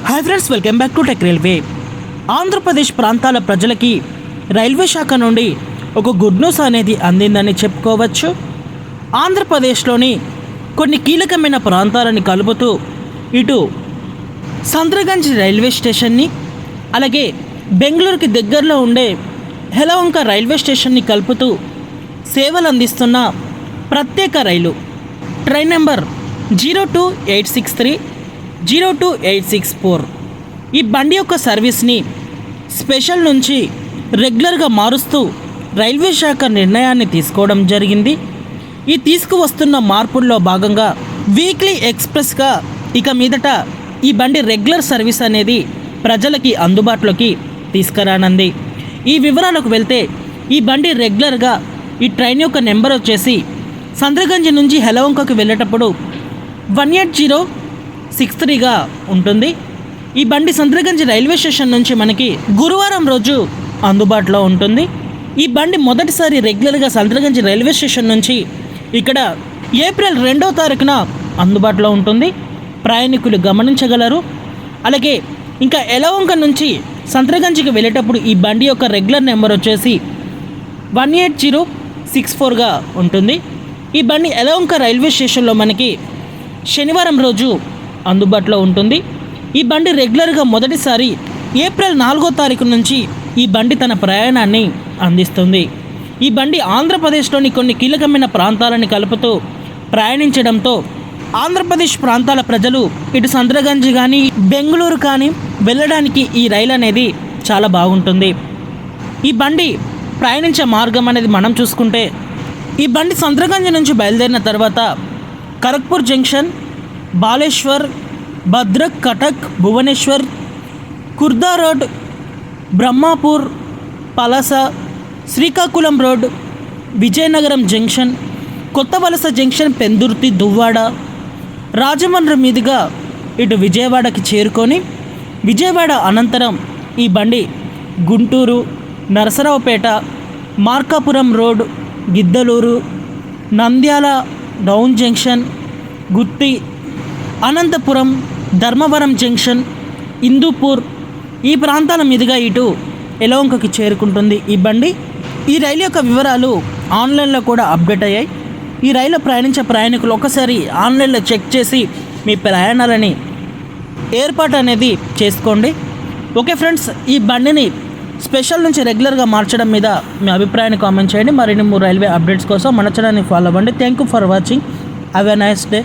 Hi friends, welcome back to tech railway. Andhra Pradesh ప్రాంతాల ప్రజలకి railway శాఖ నుండి ఒక గుడ్ న్యూస్ అనేది అందిందని చెప్పుకోవచ్చు. ఆంధ్రప్రదేశ్లోని కొన్ని కీలకమైన ప్రాంతాలని కలుపుతూ ఇటు సంద్రగంజ్ రైల్వే స్టేషన్ని, అలాగే బెంగళూరుకి దగ్గరలో ఉండే యలహంక రైల్వే స్టేషన్ని కలుపుతూ సేవలు అందిస్తున్న ప్రత్యేక రైలు ట్రైన్ నెంబర్ 02863 02864 ఈ బండి యొక్క సర్వీస్ని స్పెషల్ నుంచి రెగ్యులర్గా మారుస్తూ రైల్వే శాఖ నిర్ణయాన్ని తీసుకోవడం జరిగింది. ఈ తీసుకువస్తున్న మార్పుల్లో భాగంగా వీక్లీ ఎక్స్ప్రెస్గా ఇక మీదట ఈ బండి రెగ్యులర్ సర్వీస్ అనేది ప్రజలకి అందుబాటులోకి తీసుకురానుంది. ఈ వివరాలకు వెళ్తే ఈ బండి రెగ్యులర్గా ఈ ట్రైన్ యొక్క నెంబర్ వచ్చేసి సంద్రగంజ్ నుంచి యలహంకకు వెళ్ళేటప్పుడు 18063గా ఉంటుంది. ఈ బండి సంద్రగంజ్ రైల్వే స్టేషన్ నుంచి మనకి గురువారం రోజు అందుబాటులో ఉంటుంది. ఈ బండి మొదటిసారి రెగ్యులర్గా సంద్రగంజ్ రైల్వే స్టేషన్ నుంచి ఇక్కడ ఏప్రిల్ 2వ తారీఖున అందుబాటులో ఉంటుంది. ప్రయాణికులు గమనించగలరు. అలాగే ఇంకా యలహంక నుంచి సంద్రగంజ్కి వెళ్ళేటప్పుడు ఈ బండి యొక్క రెగ్యులర్ నెంబర్ వచ్చేసి 18064గా ఉంటుంది. ఈ బండి యలహంక రైల్వే స్టేషన్లో మనకి శనివారం రోజు అందుబాటులో ఉంటుంది. ఈ బండి రెగ్యులర్గా మొదటిసారి ఏప్రిల్ 4వ తారీఖు నుంచి ఈ బండి తన ప్రయాణాన్ని అందిస్తుంది. ఈ బండి ఆంధ్రప్రదేశ్లోని కొన్ని కీలకమైన ప్రాంతాలను కలుపుతూ ప్రయాణించడంతో ఆంధ్రప్రదేశ్ ప్రాంతాల ప్రజలు ఇటు సంద్రగంజ్ కానీ బెంగళూరు కానీ వెళ్ళడానికి ఈ రైలు అనేది చాలా బాగుంటుంది. ఈ బండి ప్రయాణించే మార్గం అనేది మనం చూసుకుంటే ఈ బండి సంద్రగంజ్ నుంచి బయలుదేరిన తర్వాత Kharagpur junction, Baleshwar, Bhadrak, Cuttack, Bhubaneswar, Khurda road, Brahmapur, Palasa, Srikakulam road, Vizianagaram junction, Kottavalasa junction, Pendurthi, Duvvada, Rajahmundry మీదుగా ఇటు విజయవాడకి చేరుకొని విజయవాడ అనంతరం ఈ బండి Guntur, Narasaraopet, Markapur road, Giddalur, Nandyal down junction, Gooty, Anantapur, Dharmavaram junction, Hindupur ఈ ప్రాంతాల మీదుగా ఇటు యలహంకకి చేరుకుంటుంది ఈ బండి. ఈ రైలు యొక్క వివరాలు ఆన్లైన్లో కూడా అప్డేట్ అయ్యాయి. ఈ రైలు ప్రయాణించే ప్రయాణికులు ఒకసారి ఆన్లైన్లో చెక్ చేసి మీ ప్రయాణాలని ఏర్పాటు అనేది చేసుకోండి. ఓకే ఫ్రెండ్స్, ఈ బండిని స్పెషల్ నుంచి రెగ్యులర్గా మార్చడం మీద మీ అభిప్రాయాన్ని కామెంట్ చేయండి. మరిన్ని రైల్వే అప్డేట్స్ కోసం మన ఛానల్ని ఫాలో అవ్వండి. Thank you for watching. Have a nice day.